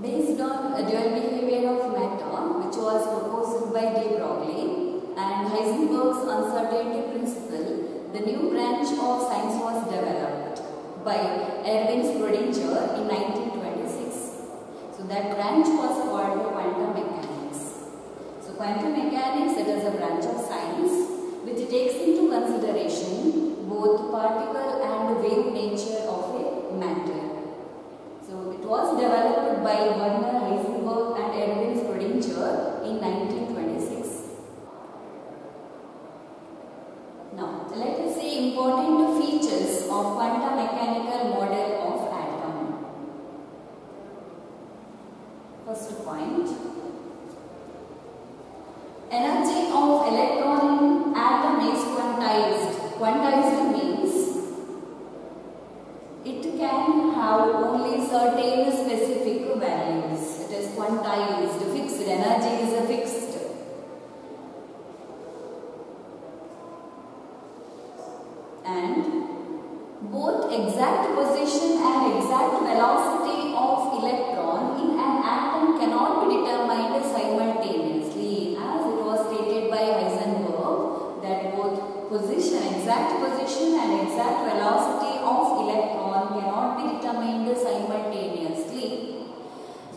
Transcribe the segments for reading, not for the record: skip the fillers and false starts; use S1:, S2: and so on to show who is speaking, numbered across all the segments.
S1: Based on a dual behavior of matter, which was proposed by de Broglie and Heisenberg's uncertainty principle, the new branch of science was developed by Erwin Schrödinger in 1926. So that branch was called quantum mechanics. So quantum mechanics, it is a branch of science which takes into consideration both particle and wave nature of a matter. So it was developed by Werner Heisenberg and Erwin Schrödinger in 1926. Now let us see important features of quantum mechanical model of atom. First point, energy of electron in atom is quantized. Quantized means it can have only certain specific values. It is quantized, fixed, energy is fixed. And both exact position and exact velocity of electron in an atom cannot be determined simultaneously, as it was stated by Heisenberg that both position, exact position and exact velocity of electron cannot be determined simultaneously.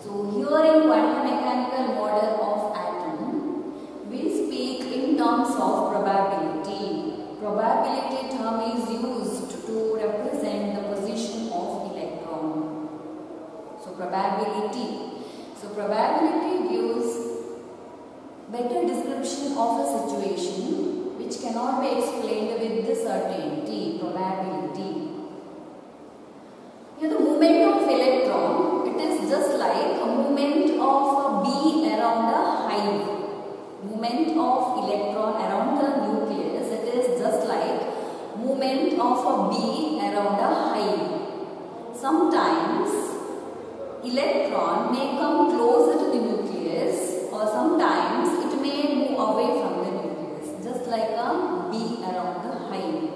S1: So here in quantum mechanical model of atom, we speak in terms of probability. Probability term is used to represent the position of electron. So probability. So probability gives better description of a situation which cannot be explained with the certainty, probability. Here the movement of electron, it is just like a movement of a bee around a hive. Movement of electron around the nucleus, it is just like movement of a bee around a hive. Sometimes electron may come closer to the nucleus, or sometimes it may move away from the nucleus, just like a bee around the hive.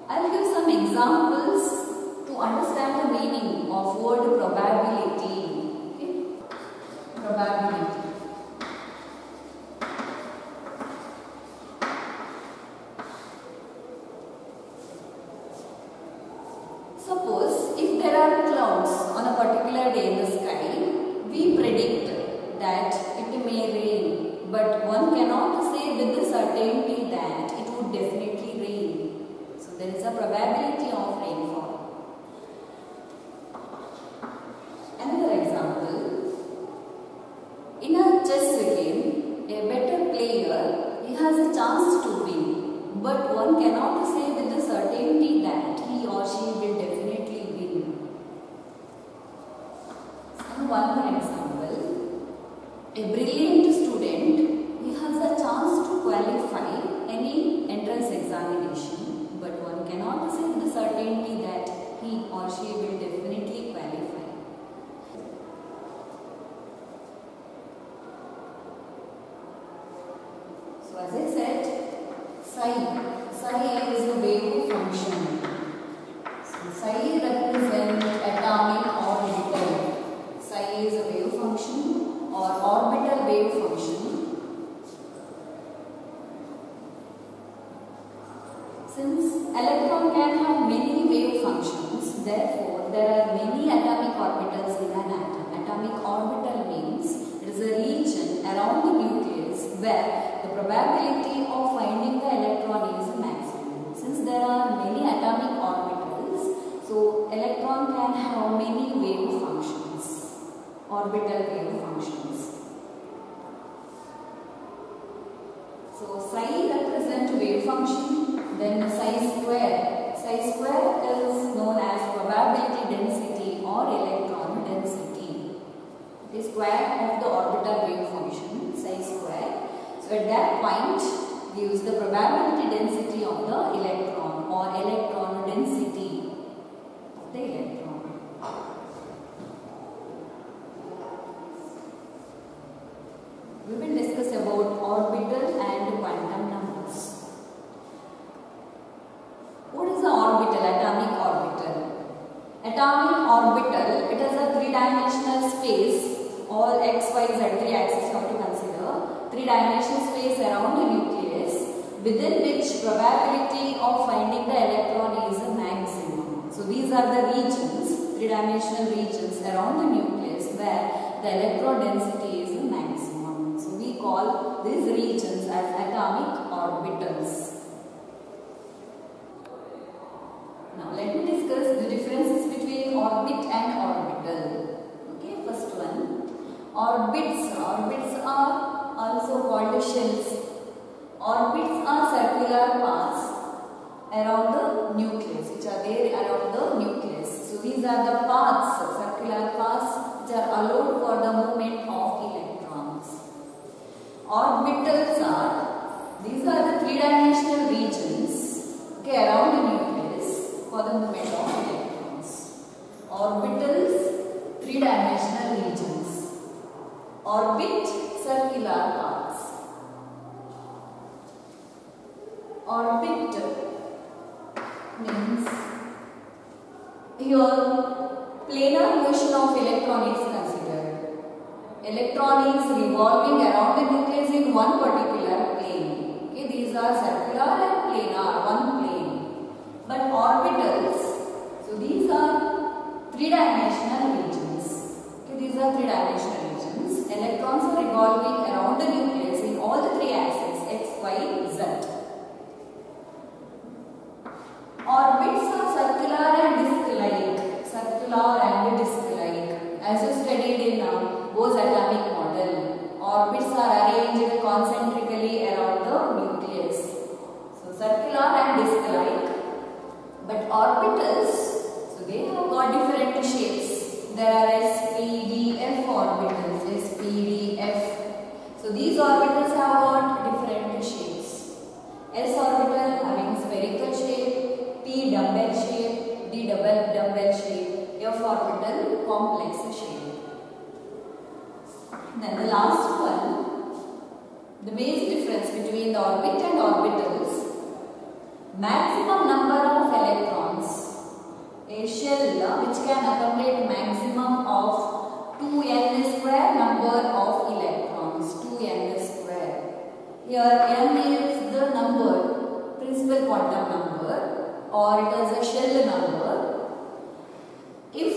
S1: I will give some examples to understand the meaning of word probability. Okay? Probability. Suppose if there are clouds on a particular day in the sky, we predict that it may rain, but one cannot say with the certainty that it would definitely rain. So there is a probability of rainfall. Another example, in a chess game, a better player, he has a chance to win, but one cannot say with the certainty that he or she will definitely win. And one more example, a brilliant student, he has a chance to qualify any entrance examination, but one cannot say with the certainty that he or she will definitely qualify. So as I said, psi is the wave function. So psi represents atomic orbital. Psi is a wave function or orbital wave function. Since electron can have many wave functions, therefore there are many atomic orbitals in an atom. Atomic orbital means it is a region around the nucleus where the probability of finding the electron is maximum. Since there are many atomic orbitals, so electron can have many wave functions, orbital wave functions. So psi represents wave function, then psi square. Psi square is known as probability density or electron density. The square of the orbital wave function, psi square. So at that point, we use the probability density of the electron or electron density of the electron. We will discuss about orbital and quantum numbers. What is the orbital? Atomic orbital. Atomic orbital, it is a three-dimensional three-dimensional space around the nucleus, within which probability of finding the electron is a maximum. So these are the regions, three-dimensional regions around the nucleus where the electron density is a maximum. So we call these regions as atomic orbitals. Now let me discuss the differences between orbit and orbital. Okay, first one. Orbits are also called shells. Orbits are circular paths around the nucleus, which are there around the nucleus. So these are the paths, circular paths, which are allowed for the movement of electrons. Orbitals these are the three-dimensional regions, okay, around the nucleus for the movement of electrons. Orbitals, three-dimensional regions. Orbit, circular paths. Orbit means here planar motion of electron is considered. Electron is revolving around the nucleus in one particular plane. Okay, these are circular and planar, one plane. But orbitals, so these are three-dimensional regions. Okay, these are three-dimensional regions. Electrons are revolving around the nucleus in all the three axes, x, y, z. Orbits are circular and disc-like. Circular and disc-like. As you studied in Bohr's atomic model, orbits are arranged concentrically around the nucleus. So circular and disc-like. But orbitals, so they have got different shapes. There are S, P, D, F orbitals. S, P, D, F. So these orbitals have got different shapes. S orbital having spherical shape, P dumbbell shape, D dumbbell shape, F orbital complex shape. Then the last one, the basic difference between the orbit and orbitals. Maximum number of electrons. A shell which can accommodate maximum of 2n square number of electrons. 2n square. Here n is the number, principal quantum number, or it is a shell number. If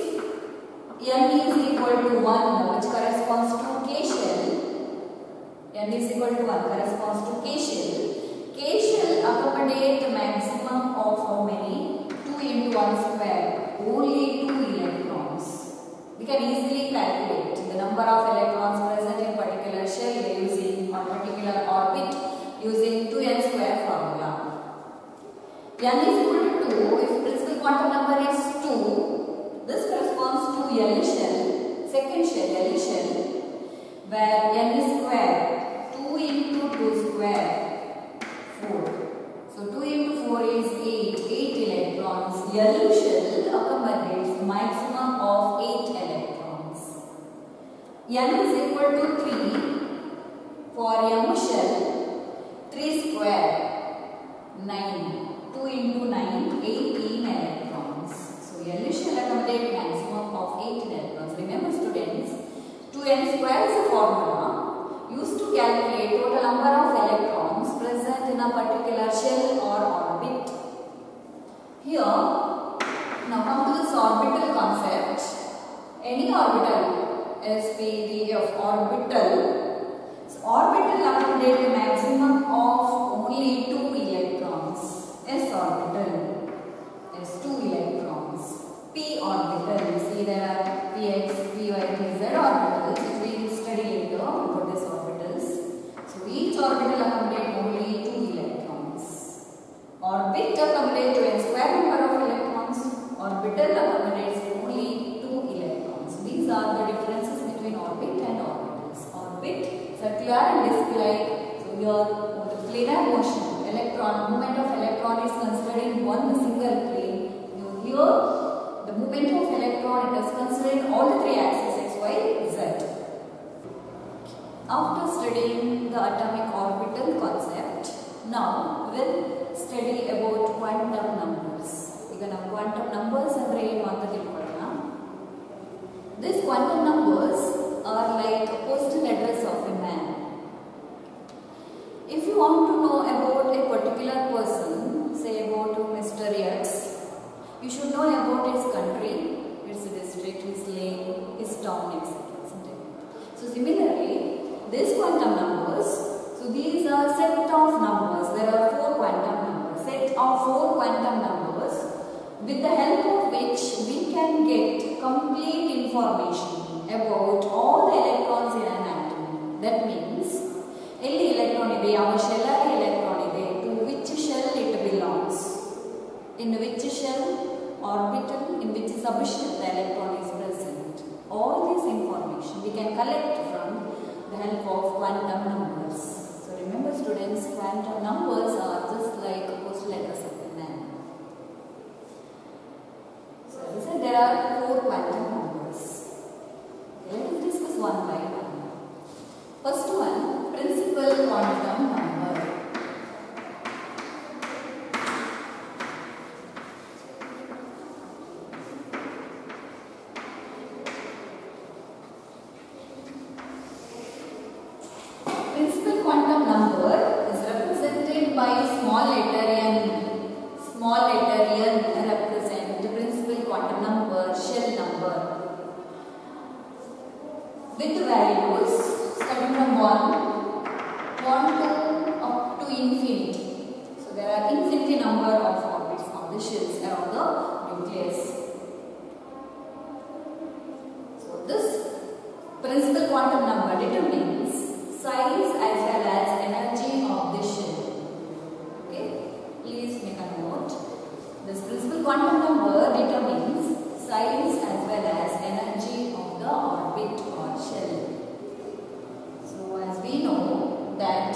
S1: n is equal to 1, which corresponds to k shell, n is equal to 1 corresponds to k shell. K shell accommodate the maximum of how many? 2 into 1 square, only 2 electrons. We can easily calculate the number of electrons present in particular shell using or particular orbit using 2n square formula. N is equal to 2, if principal quantum number is 2, this corresponds to L shell, second shell, L shell, where n is square, 2 into 2 square, 4. So 2 into 4 is 8 electrons. L shell accommodates maximum of 8 electrons. N is equal to 3 for M shell, 3 square, 9. 2 into 9, 18 electrons. So L shall accommodate maximum of 8 electrons. Remember students, 2n square is a formula used to calculate total number of electrons present in a particular shell or orbit. Here, now come to this orbital concept. Any orbital, S, P, D, F orbital. So orbital accommodate a maximum of only 2 electrons. S orbital is 2 electrons. P orbital, you see there are Px, Py, Pz orbitals which we will study later about these orbitals. So each orbital accommodates only 2 electrons. Orbit accommodates 2n square number of electrons. Orbital accommodates only 2 electrons. These are the differences between orbit and orbitals. Orbit, circular and disc-like. So here the planar motion, movement of electron is considered in one single plane. Here the movement of electron it is considered in all the three axes x, y, z. After studying the atomic orbital concept, now we will study about quantum numbers. Quantum numbers andre ಏನು ಅಂತ ತಿಳ್ಕೊಳ್ಳೋಣ. These quantum numbers are like a postal address of a man. particular person, say about Mr. X, you should know about his country, its district, his lane, his town, etc. So similarly, these quantum numbers, so these are set of numbers. There are 4 quantum numbers, set of 4 quantum numbers, with the help of which we can get complete information about all the electrons in an atom. That means, any electron ide, our shell electron ide, to which shell it belongs, in which shell, orbital, in which subshell the electron is present. All this information we can collect from the help of quantum numbers. So remember students, quantum numbers are just like postal address of the name. So as I said, there are 4 quantum numbers. Okay, let us discuss one by one. First one, principal quantum number. Principal quantum number is represented by small letter n. Small letter n represent the principal quantum number, shell number, with the values starting from 1 to up to infinity. So there are infinity number of orbits of the shells around the nucleus. So this principal quantum number determines size as well as energy of the shell. Okay, please make a note. This principal quantum number determines size as well as energy of the orbit or shell. So as we know that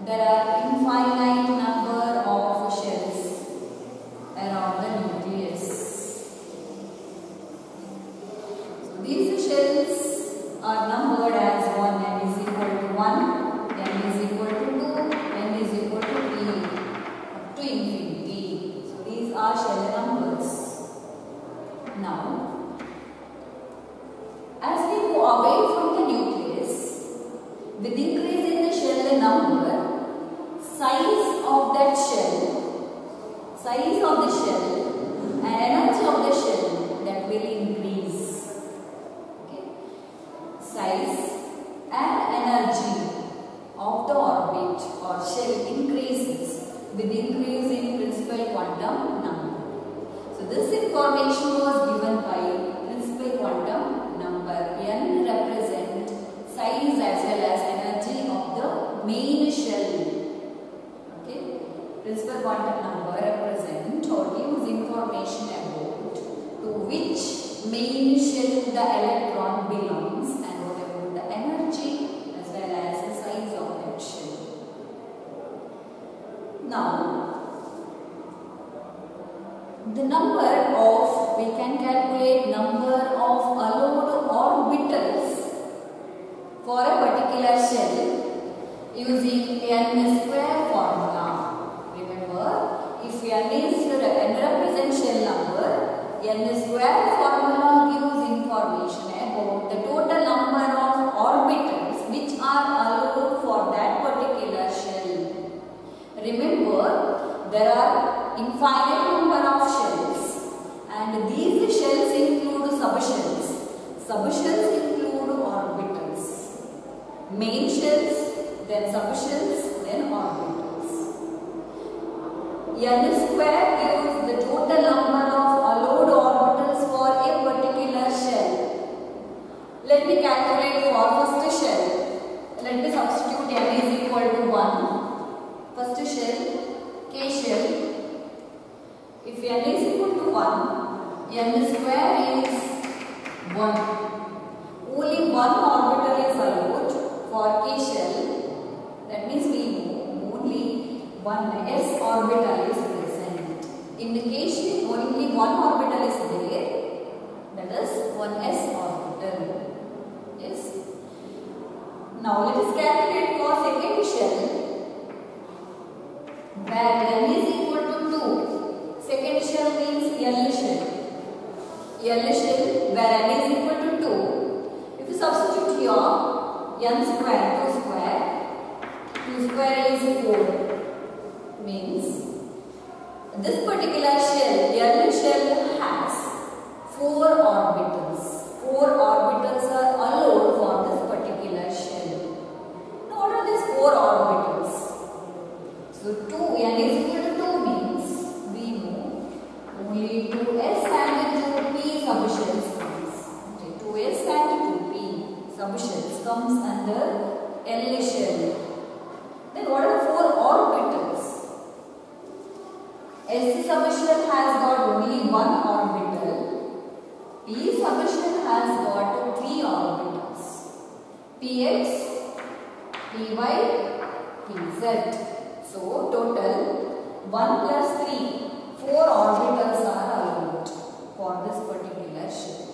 S1: there are infinite number of shells around the nucleus. So these shells are numbered as 1 n is equal to 1, n is equal to 2, n is equal to 3, up to infinity. So these are shell numbers. Now, as we go away from the nucleus, with increase in the shell number, size of that shell, and energy of the shell, that will increase. Okay, size and energy of the orbit or shell increases with increase in principal quantum number. So this information was given by principal quantum number. N represent size as well as energy of the main shell. Okay, principal quantum number represent or gives information about to which main shell the electron belongs and what about the energy as well as the size of that shell. Now, the number of, we can calculate number of allowed orbitals for a particular shell using n square formula. Remember, if n represents shell number, n square formula gives information about the total number of orbitals which are allowed for that particular shell. Remember, there are infinite number of shells and these shells include subshells. Subshells include orbitals. Main shells, then subshells, then orbitals. N square gives the total number of allowed orbitals for a particular shell. Let me calculate for first shell. Let me substitute n is equal to 1. First shell, K shell. If n is equal to 1, n square is 1. Only one orbital is allowed for K shell. That means we know only one s orbital is present. In the K shell, only one orbital is there. That is one s orbital. Yes. Now let us calculate for second shell, where n is equal to 2. Second shell means L shell. L shell where n is equal to 2. If you substitute here n square, 2 square is 4. means this particular shell, L shell has 4 orbitals. 4 orbitals are allowed for this particular shell. Now what are these 4 orbitals? So 2, N is equal to 2 means we know only 2s and 2p subshells comes. Okay, 2s and 2p subshells comes under L shell. Then what are the 4 orbitals? S subshell has got only 1 orbital. P subshell has got 3 orbitals. Px, Py, Pz. So total 1 plus 3, 4 orbitals are allowed for this particular shell.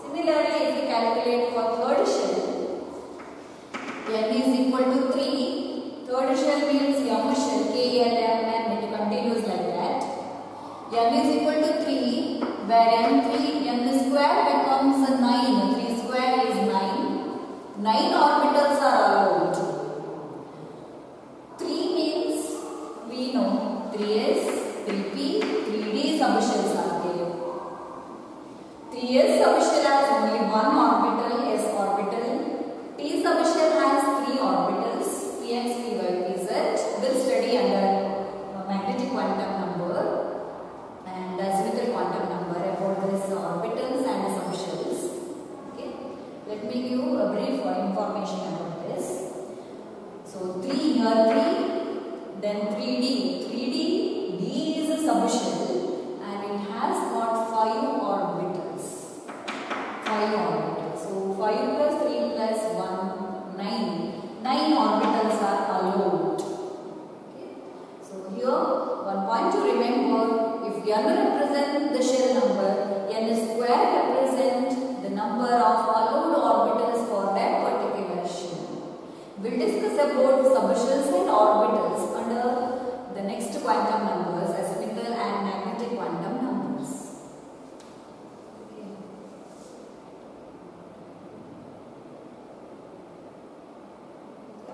S1: Similarly, if we calculate for third shell, N is equal to 3. Third shell means M shell, K, L, M, and it continues like that. N is equal to 3, where N square becomes 9. 3 square is 9. 9 orbitals are allowed. 3 means we know 3s, 3p, 3d subshells are there. 3s subshell has only 1 orbital, s orbital. P subshell has 3 orbitals, Px, Py, Pz. We'll study under magnetic quantum number and azimuthal quantum number about this orbitals and subshells. Okay, let me give a brief information about this. So 3 here 3, then 3d. 3d, d is a subshell and it has got 5 orbitals. 5 orbitals. So 5 plus 3 plus 1, 9. 9 orbitals are allowed. Okay. So here one point to remember, if n represent the shell number, n square represent the number of allowed orbitals for that particular shell. We will discuss about subshells and orbitals under the next quantum numbers, azimuthal and magnetic quantum numbers. Okay.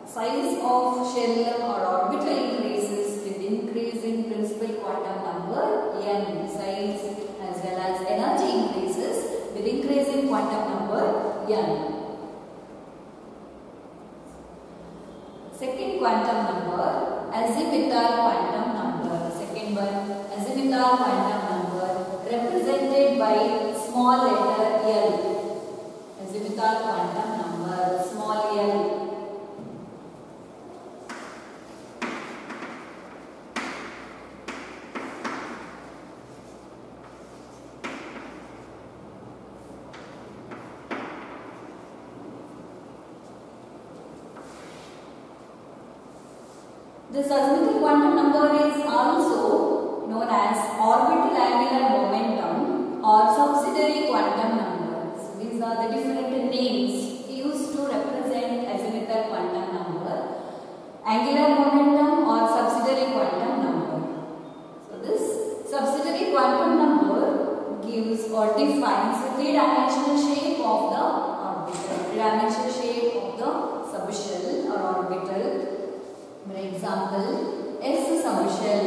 S1: Size of shell or orbital increases with increase in principal quantum number n. Size as well as energy increases with increase in quantum number n. Second quantum number, azimuthal quantum number. Second one, azimuthal quantum number represented by small letter L. Azimuthal quantum number, small l. This azimuthal quantum number is also known as orbital angular momentum or subsidiary quantum number. So these are the different names used to represent azimuthal quantum number, angular momentum or subsidiary quantum number. So this subsidiary quantum number gives or defines the three-dimensional shape of the orbital, three-dimensional shape of the subshell or orbital. For example, S subshell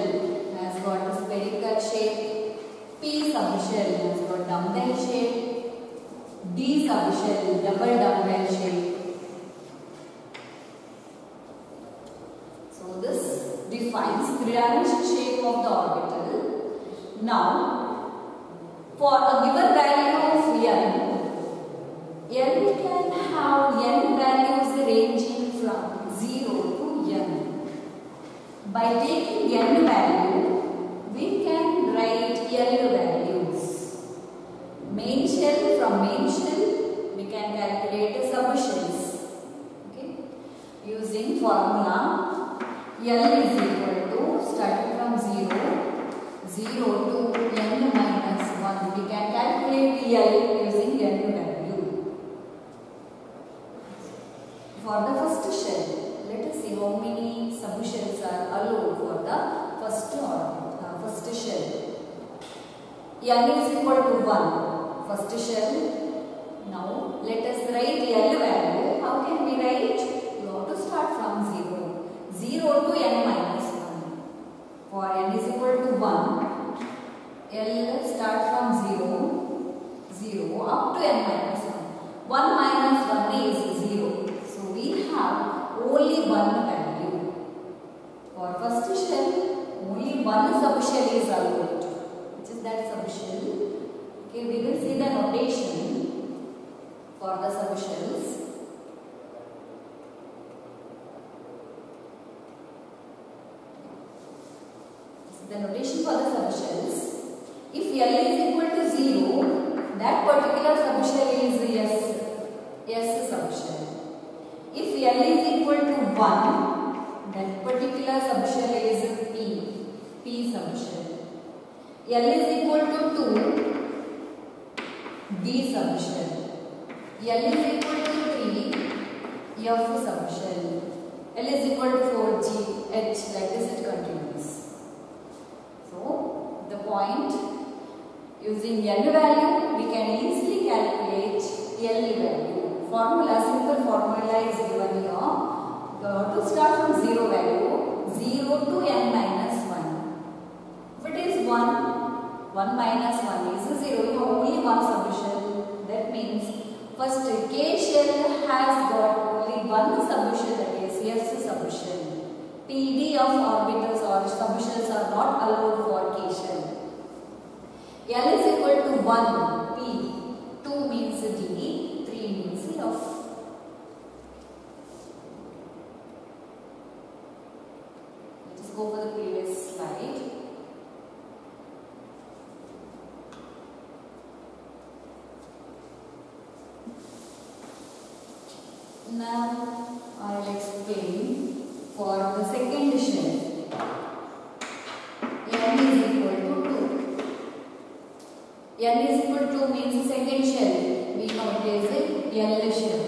S1: has got a spherical shape, P subshell has got dumbbell shape, D subshell double dumbbell shape. So this defines three-dimensional shape of the orbital. Now, for a given value of n can have n values ranging from 0 to n. By taking n value, we can write L values. Main shell, from main shell, we can calculate subshells. Okay. Using formula, L is equal to, starting from 0 to n minus 1. We can calculate L using n value. For the first shell, let us see how many subshells are allowed for the first shell. N is equal to 1. First shell. Now let us write L value. How can we write? You have to start from 0. 0 to n minus 1. one subshell is allowed. Which is that subshell? Okay, we will see the notation for the subshells. The notation for the subshells. If L is equal to 0, that particular subshell is S subshell. If L is equal to 1, that particular subshell is P subshell. L is equal to 2, D subshell. L is equal to 3, F subshell. L is equal to 4, G, H, like this it continues. So, the point, using L value, we can easily calculate L value. Formula, simple formula is given here. To start from 0 value, 0 to n minus 1. If it is 1, 1 minus 1 is 0. You have only one subshell. That means first K shell has got only one subshell, that is S subshell. PD of orbitals or subshells are not allowed for K shell. L is equal to 1, P, 2 means D, 3 means F. Let us go for the previous slide. Now I will explain for the second shell. N is equal to 2. N is equal to 2 means second shell. We know it is a L shell.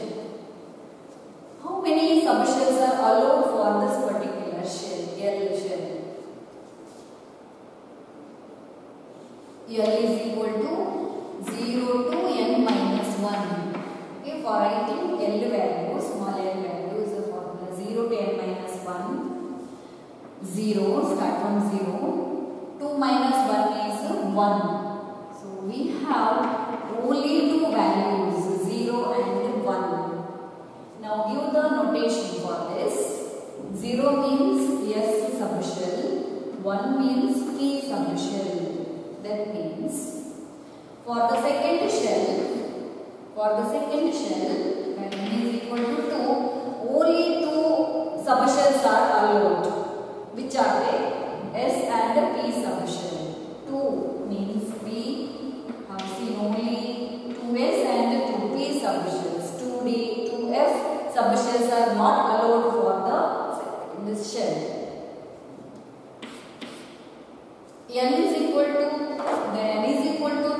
S1: How many subshells are allowed for this particular shell, L shell? L is equal to 0 to n minus 1. Okay, for writing L value, small L value is the formula 0 to n minus 1. 0, start from 0. 2 minus 1 is 1. So we have only two values, 0 and 1. Now give the notation for this. 0 means S subshell, 1 means P subshell. That means for the second shell, when n is equal to 2, only two subshells are allowed. Which are they? S and P subshell. 2 means we have seen only 2S and 2P subshells. 2D, 2F subshells are not allowed for this shell. N is equal to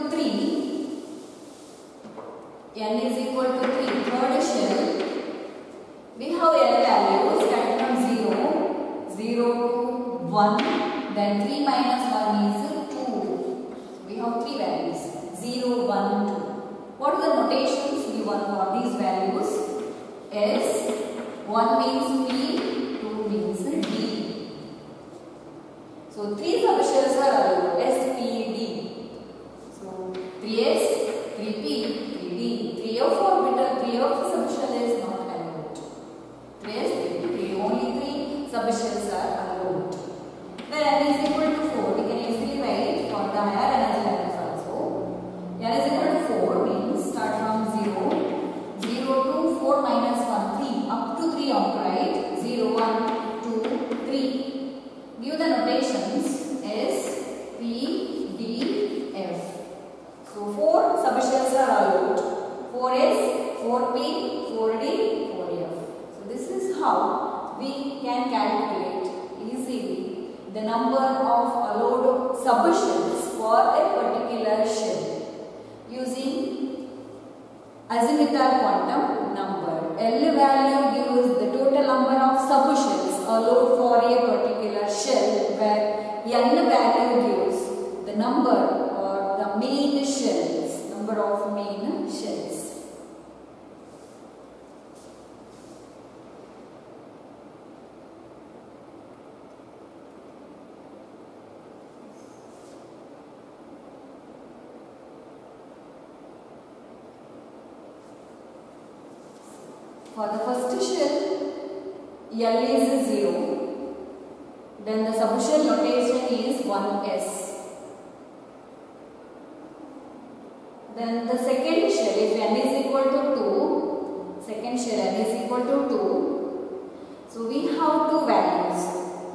S1: 3. N is equal to 3. Third shell, we have L values starting from 0, 0 to 1, then 3 minus 1 is 2. So we have 3 values, 0, 1, 2. What are the notations given for these values? S, 1 means P, 2 means D. So 3 subshells are allowed, S, P, D. So 3S, 3P, 3F orbital, 3F subshell is not allowed. 3S, 3, only 3 subshells are allowed. When n is equal to 4, we can easily write for the higher energy levels also. n is equal to 4 means start from 0, 0 to 4 minus 1, 3, up to 3 right? 0, 1, 2, 3. Give the notations S, P, D, F. So 4 subshells are allowed. 4S, 4P, 4D, 4F. So this is how we can calculate easily the number of allowed subshells for a particular shell using azimuthal quantum number. L value gives the total number of subshells allowed for a particular shell, where N value gives the number or the main shells, number of main shells. For the first shell, L is 0. Then the subshell notation is Then the second shell, if n is equal to 2, second shell n is equal to 2. So we have two values,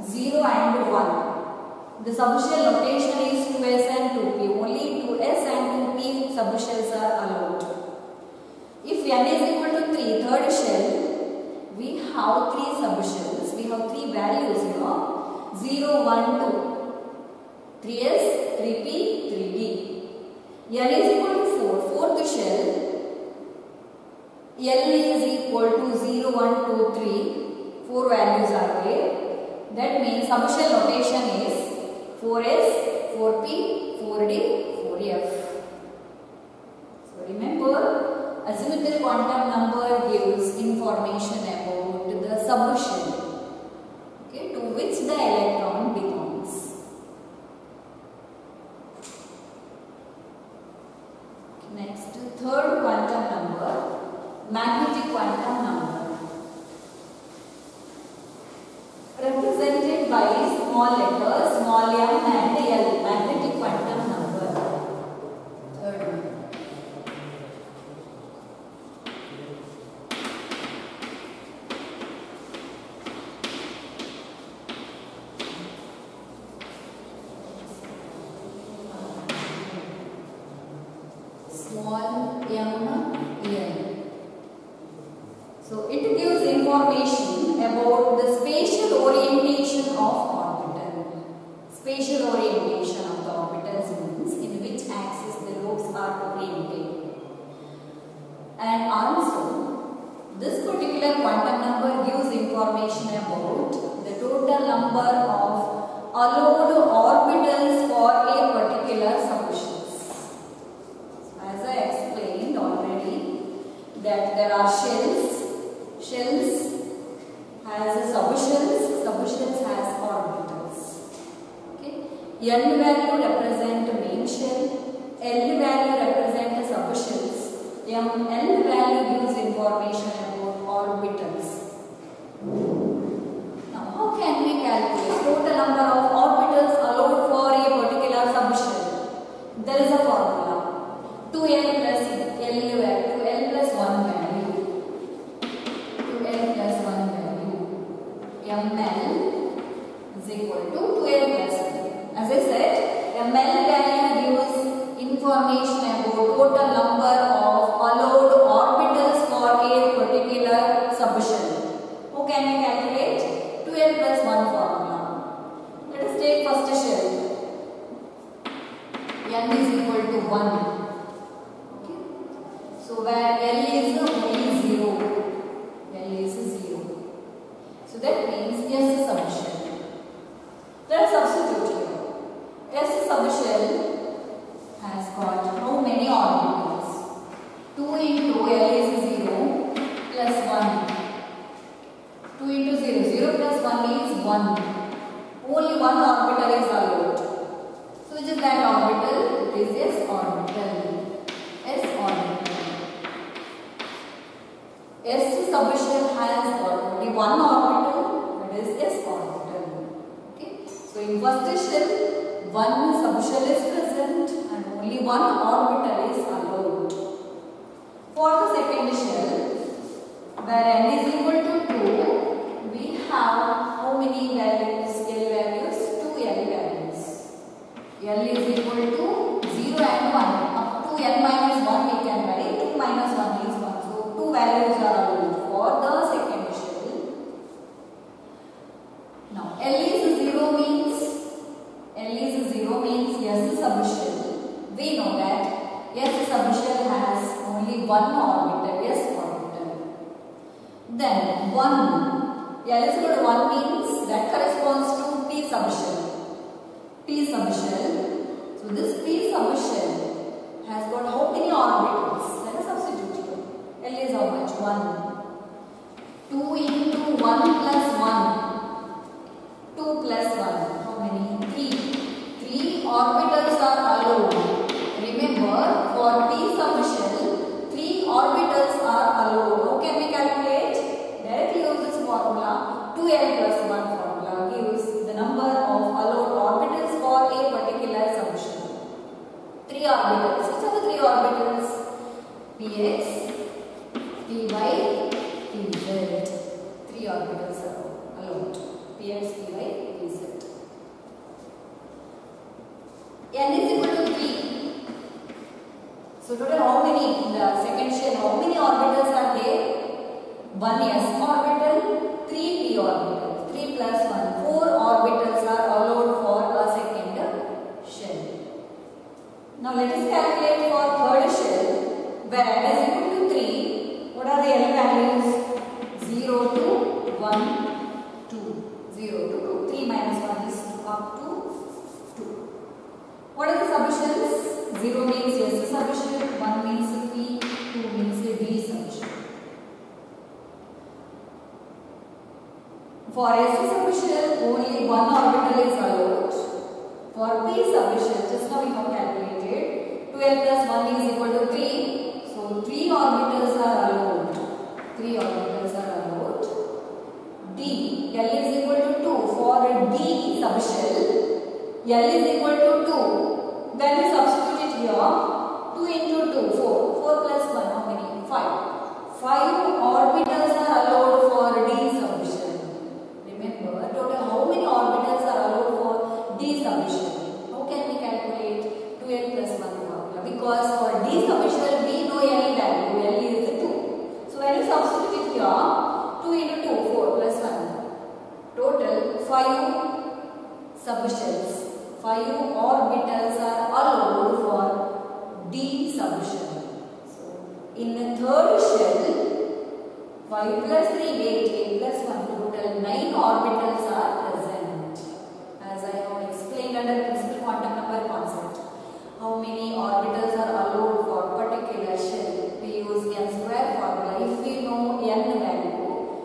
S1: 0 and 1. The subshell notation is 2s and 2p. Only 2s and 2p subshells are allowed. If n is equal to 3, third shell, we have 3 subshells. We have 3 values here, 0, 1, 2. 3s, 3p, 3d. n is equal to 4, fourth shell, l is equal to 0, 1, 2, 3, 4 values are there. That means subshell notation is 4s, 4p, 4d, 4f. So remember, azimuthal quantum number gives information about the subshell, okay, to which the electron belongs. Next, third quantum number, magnetic quantum number, represented by small letters small m and l. Magnetic quantum number, third one. Small m l. So it gives information about the spatial orientation of orbital. Spatial orientation of the orbitals means in which axis the lobes are oriented. And also, this particular quantum number gives information about the total number of allowed orbitals for a particular subshells. As I explained already, that there are shells has subshells, subshells has orbitals. Okay. N value represent main shell, L value represent subshells, L value gives information about orbitals. Now how can we calculate total number of orbitals allowed for a particular subshell? There is a formula, 2l plus L plus 1 value. ml is equal to 2l plus 1. As I said, ml value gives information about total number of allowed orbitals for a particular subshell. How can we calculate? 2l plus 1 formula. Let us take first shell. n is equal to 1. Okay. So where l is only 0. L is 0. So that means S subshell. Let us substitute here. S subshell has got how many orbitals? 2 into L is 0 plus 1. 2 into 0. 0 plus 1 is 1. Only one orbital is allowed. So which is that orbital? It is S orbital. S orbital. S subshell has got only one orbital, that is S orbital. Okay. So in first shell, one subshell is present and only one orbital is allowed. For the second shell, where n is equal to 2, we have how many values? L values? 2 L values. L is equal to 0 and 1. Up to n minus 1 we can write. 2 minus 1 is 1. So 2 values are allowed for the second shell. Now L is 0 means S subshell. We know that S subshell has only one orbital, S orbital. Then 1, L is equal to 1 means that corresponds to P subshell. P subshell. So this P subshell has got how many orbitals? Let us substitute here. L is how much? 1. 2 into 1 plus 1. 2 plus 1. How many? 3. 3 orbitals are allowed. Remember, for P subshell, 3 orbitals are allowed. How can we calculate? Directly use this formula. 2L plus 1 formula gives the number of allowed orbitals for a particular subshell. 3 orbitals. Which are the 3 orbitals? n is equal to 3. So total how many in the second shell? How many orbitals are there? 1 s orbital, 3 p orbitals. 3 plus 1. 4 orbitals are allowed for a second shell. Now let us calculate for third shell where n is equal to 3. What are the L values? 0 to 1, 2. 0 to 2. 3 minus 1 is up to 2. What are the subshells? 0 means S subshell, 1 means P, 2 means D subshell. For S subshell, only one orbital is allowed. For P subshell, just now we have calculated, 12 plus 1 is equal to 3. So 3 orbitals are allowed. 3 orbitals are allowed. D, L is equal to 2. For D subshell, L is equal to 2. Then we substitute it here. 2 into 2, 4. 4 plus 1, how many? 5. 5 orbitals are allowed for D subshell. Remember, total how many orbitals are allowed for D subshell? How can we calculate 2L plus 1 formula? Because for D subshell, we know L value. L is 2. So when you substitute it here, 2 into 2, 4 plus 1. Total 5 subshells. 5 orbitals are allowed for D subshell. So in the third shell, 5 plus 3, 8 plus 1, total 9 orbitals are present. As I have explained under principal quantum number concept, how many orbitals are allowed for particular shell? We use n square formula. If we know n value,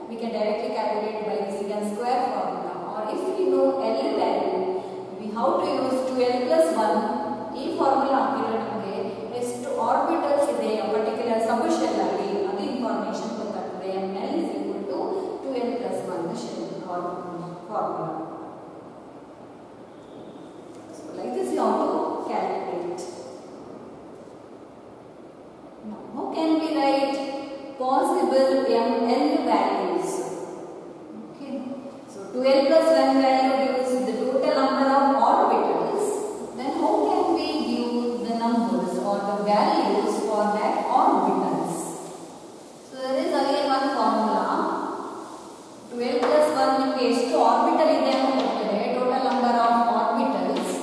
S1: we can directly calculate by using n square formula. Or if we know L value, we have to use 2L plus 1. ಈ formula ಹಾಕಿದ್ರೆ ನಮಗೆ ಎಷ್ಟು orbitals ಇದೆ ಆ particular subshell ಅಲ್ಲಿ ಅದು information ಗೊತ್ತಾಗ್ತದೆ. ml is equal to 2L plus 1 shell formula. So like this you have to calculate. Now how can we write possible ml values? Okay, so 2L plus 1 value gives the total number of orbitals. Then how can we give the numbers or the values for that orbitals? So there is again one formula. 12 plus 1 ನಿಮಗೆ ಎಷ್ಟು orbital ಇದೆ ಅಂತ ಕೊಡ್ತಾರೆ. Total number of orbitals.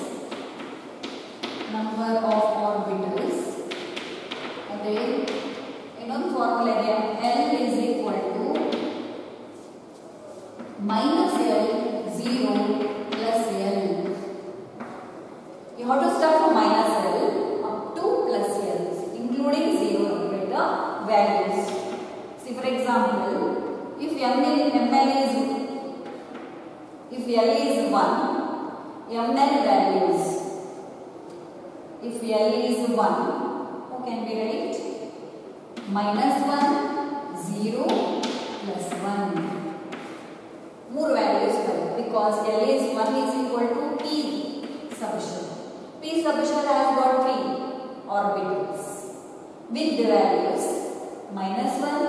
S1: Number of orbitals. ಅದೇ ಇನ್ನೊಂದು formula ಇದೆ. L is equal to minus L 0 plus L. You have to start from minus L up to plus L, including 0 to get the values. See for example, if L is 1, ml values. If L is 1, how can we write? Minus 1, 0 plus 1. More values because L is 1 is equal to P subshell. P subshell has got 3 orbitals with the values minus 1,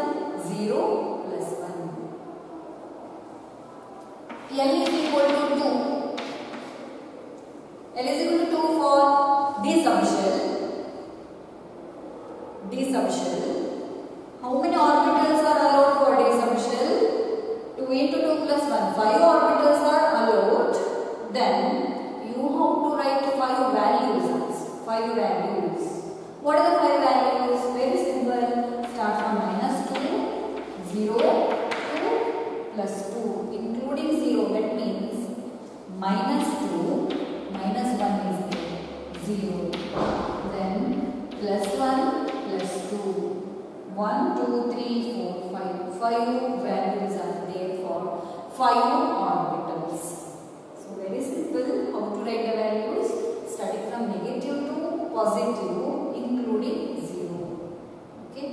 S1: 0 plus 1. L is equal to 2. L is equal to 2 for D subshell. D subshell. How many orbitals are allowed for D subshell? 2 into 2 plus 1. 5 orbitals are allowed. Then you have to write 5 values. 5 values. What are the 5 values? Very simple. Start from minus 2, 0, 2 plus 2, including 0. That means minus 2, minus 1 is there, 0. Then plus 1, plus 2. 1, 2, 3, 4, 5. 5 values are there for 5 orbitals. So very simple. How to write the values? Starting from negative to positive, including 0. Okay.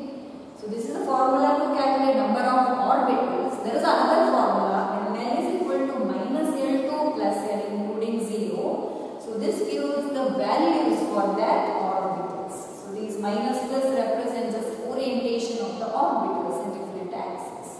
S1: So this is the formula to calculate number of orbitals. There is another formula. When L is equal to minus L2 plus L including 0. So this gives the values for that orbitals. So these minus plus represents the orientation of the orbitals in different axes.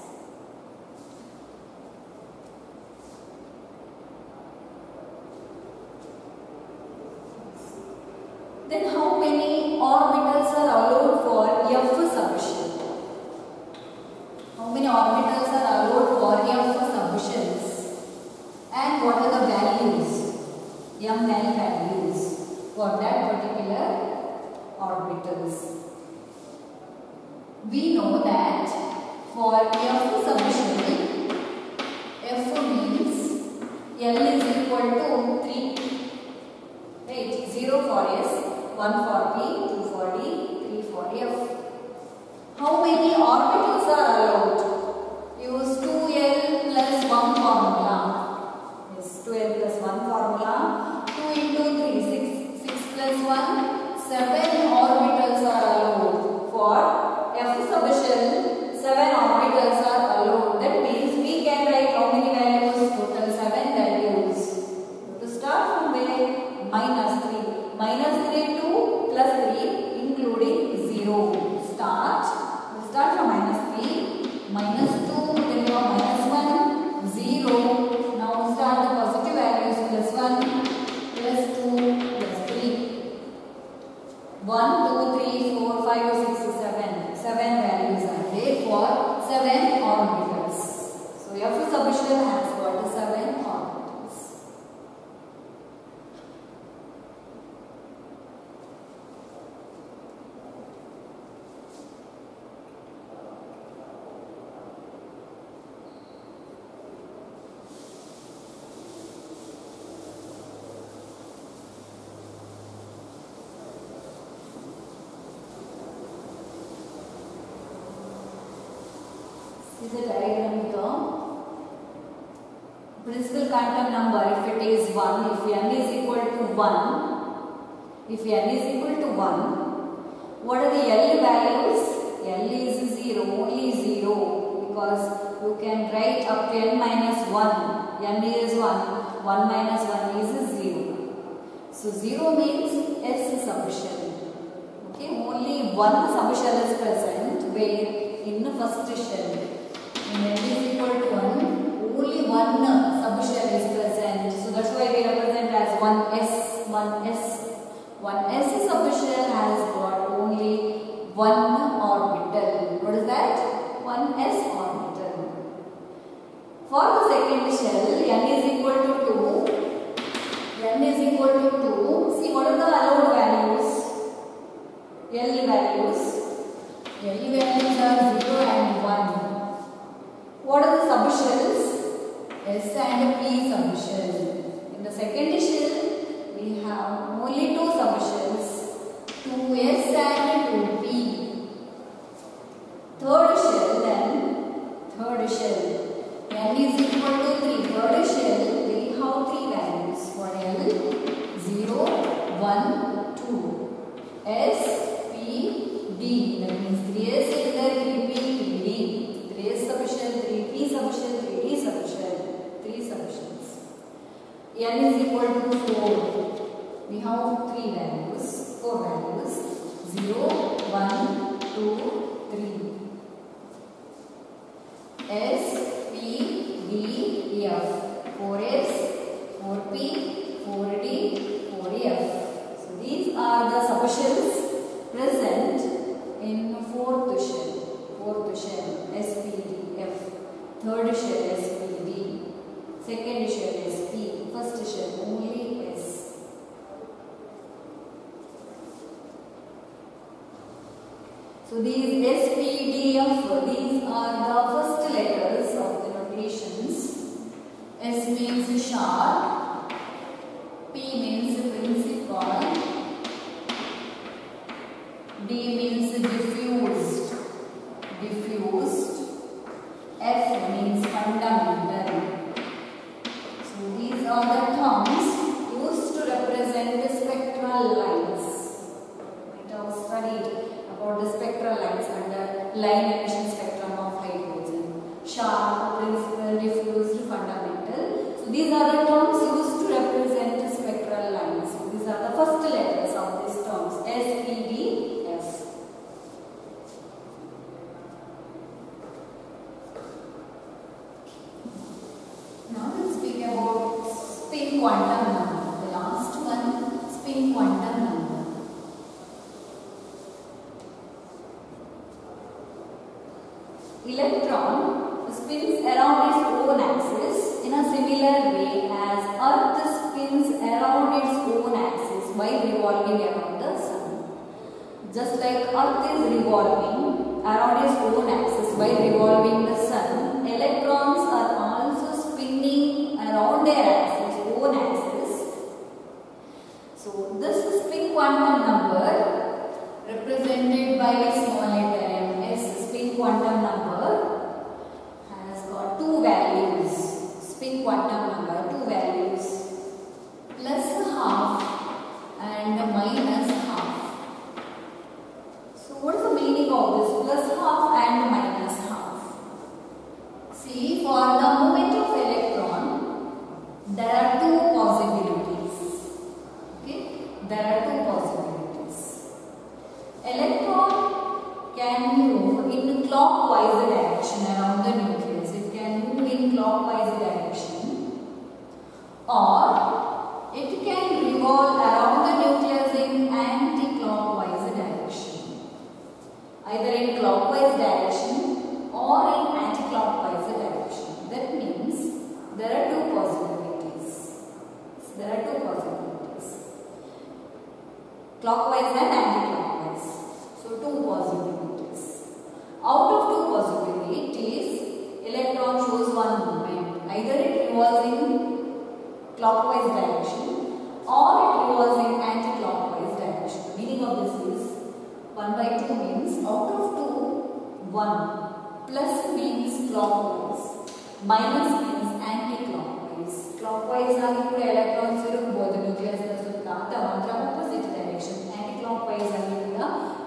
S1: what are the values, ml values for that particular orbitals. We know that for F subshell, F means L is equal to 3, right? 0 for S, 1 for P, 2 for D, 3 for F. How many orbitals are allowed? Use 2L plus 1 formula. Yes, 2L plus 1 formula. 2 into 3, 6 plus 1, 7 orbitals are allowed. For F subshell, 7 orbitals are allowed. That means we can write how many values? Total 7 values. To start from where? Minus 3. Minus 3 to plus 3 including 0. Start from minus 3, minus 2, then you have minus 1, 0. Now start the positive values, plus 1, plus 2, plus 3. 1, 2, 3, 4, 5, 6, 7. 7 values are there for 7 orbitals. So F subshell has got 7 orbitals. This is a diagram term. Principal quantum number, if it is 1, if n is equal to 1, if n is equal to 1, what are the L values? L is 0, only 0, because you can write up to n minus 1. N is 1, 1 minus 1 is 0. So 0 means S subshell. Okay, only one subshell is present, where in the first shell. When n is equal to 1, only one subshell is present. So that's why we represent as 1s, 1s. 1s subshell has got only one orbital. What is that? 1s orbital. For the second shell, n is equal to 2. N is equal to 2. See, what are the allowed values? L values. L values are 0 and 1. What are the subshells? S and P subshell. In the second shell, we have only 2 subshells, 2S and 2P. Third shell, N is equal to 3. Third shell, we have 3 values for L, 0, 1, 2. S, P, D. That means 3S is there, 3P, 3D. 3S subshell, 3P subshell, 3D subshell. 3 subshells. N is equal to 4. We have 3 values, 4 values. 0, 1, 2, 3. S, P, D, F. 4S, 4P, 4D, 4F. So these are the subshells present in fourth shell. Fourth shell, S, P, D, F. Third shell, S, P, D. Second shell, S, P. First shell, only S. So these S, P, D, F, these are the first letters of the notations. S means sharp, P means principal, D means diffused, F means fundamental. So these are the terms used to represent the spectral lines. We have studied about the spectral lines under line emission spectrum of hydrogen. Sharp, principal, diffused, fundamental. So these are the terms used to represent the spectral lines. So these are the first letters of these terms. S, P, D, F. Now let's speak about spin quantum number. The last one, spin quantum number. Electron spins around its own axis in a similar way as Just like Earth is revolving around its own axis by revolving the Sun, electrons are also spinning around their axis, own axis. So this spin quantum number represented by a small letter m, S spin quantum number has got two values. Spin quantum number, two values, plus half and minus half. So what is the meaning of this plus half and minus half? See, for the movement of electron, there are two possibilities. Okay, there are two possibilities. Electron can move in clockwise direction around the nucleus. It can move in clockwise direction, or it can revolve around the nucleus in anti-clockwise direction. Either in clockwise direction or in anti-clockwise direction. That means there are two possibilities. There are two possibilities. Clockwise and anti-clockwise. So two possibilities. Out of two possibilities, electron shows one movement. Either it revolves in clockwise direction or it revolves in anti-clockwise direction. The meaning of this is 1 by 2 means out of 2, 1. Plus means clockwise. Minus means anti-clockwise. Clockwise ಆಗಿ ಕೂಡ electrons ತಿರುಗಬಹುದು nucleus ನ ಸುತ್ತ ಅಥವಾ ಅದರ opposite direction. Anti-clockwise ಆಗಿ ಕೂಡ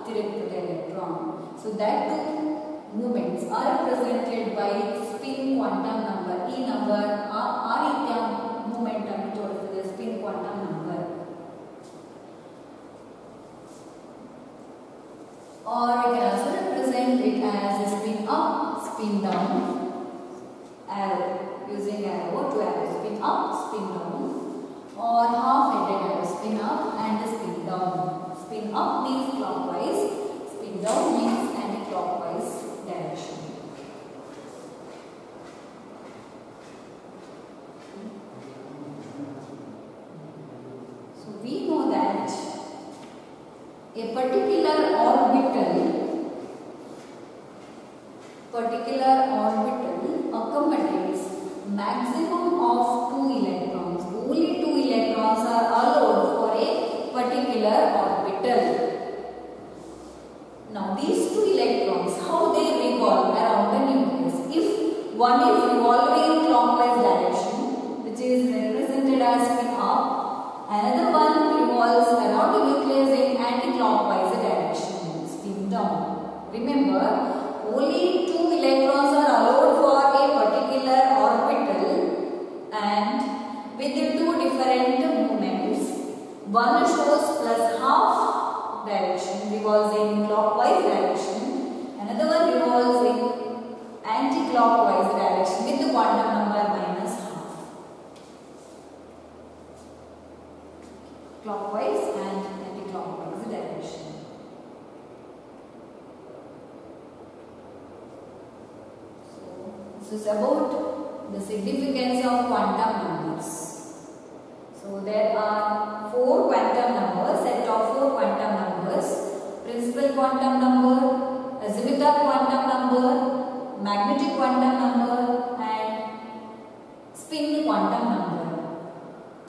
S1: ತಿರುಗುತ್ತದೆ electron. So that two movements are represented by spin quantum number. ಈ number ಆ ರೀತಿಯ movement ಅನ್ನು ತೋರಿಸುತ್ತದೆ spin quantum number. Or we can also represent it as a spin up, spin down, arrow, using arrow to arrow, spin up, spin down, or half-headed arrow, spin up and spin down. Spin up means clockwise, spin down means anti-clockwise direction. So we know that a particular orbital accommodates maximum of 2 electrons. Only 2 electrons are allowed for a particular orbital. Now these 2 electrons, how they revolve around the nucleus? If one is revolving in clockwise direction, which is represented as spin up, another one revolves around the nucleus in anti-clockwise direction, spin down. Remember, only 2 electrons are allowed for a particular orbital and with the two different movements. One shows plus half direction, revolves in clockwise direction. Another one revolves in anti-clockwise direction with the quantum number minus half. Clockwise and anti-clockwise direction. So this is about the significance of quantum numbers. So there are 4 quantum numbers, set of 4 quantum numbers: principal quantum number, azimuthal quantum number, magnetic quantum number, and spin quantum number.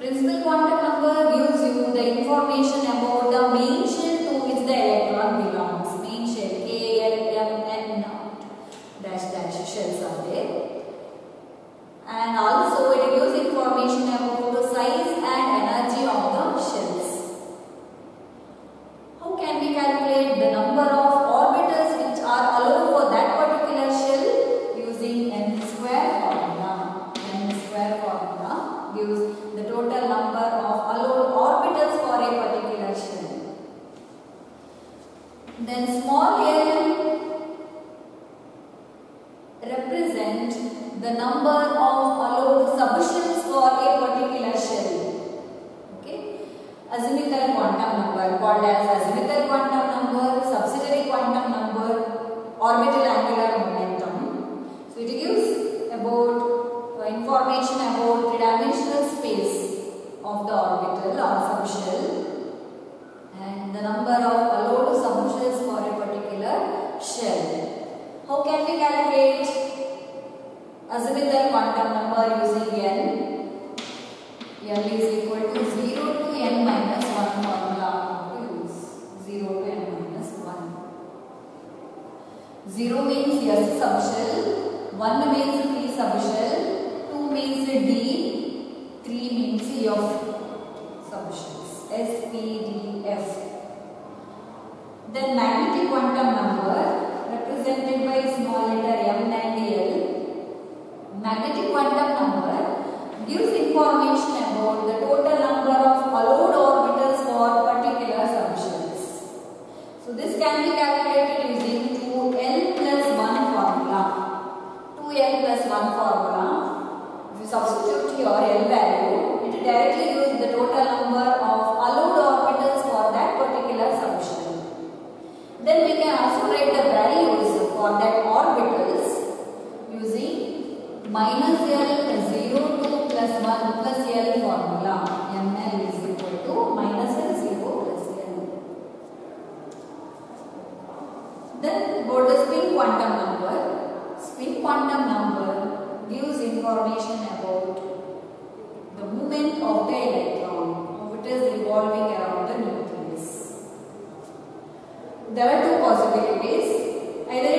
S1: Principal quantum number gives you the information about the main shell to which the electron belongs. Main shell, K, L, M, N, dash dash shells are there. And also it gives information about the size and energy of the shells. How can we calculate the number of orbitals which are allowed for that particular shell? Using n square formula. N square formula gives the total number of allowed orbitals for a particular shell. Then small l represent the number of allowed subshells for a particular shell. Okay. Azimuthal quantum number called as azimuthal quantum number, subsidiary quantum number, orbital angular momentum. So it gives about information about three-dimensional space of the orbital or subshell and the number of allowed subshells L is equal to 0 to n minus 1 formula to use. 0 to n minus 1. 0 means S subshell, 1 means P subshell, 2 means D, 3 means F subshells. S, P, D, F. Then magnetic quantum number represented by small letter m and l. Magnetic quantum number gives information about the total number of allowed orbitals for particular subshells. So this can be calculated using 2l plus 1 formula. 2l plus 1 formula. If you substitute your l value, it directly gives the total number of allowed orbitals for that particular subshell. Then we can also write the values for that orbitals using minus L 0 to plus 1 plus L formula. Ml is equal to minus L 0 plus L. Then about the spin quantum number. Spin quantum number gives information about the movement of the electron, how it is revolving around the nucleus. There are two possibilities. Either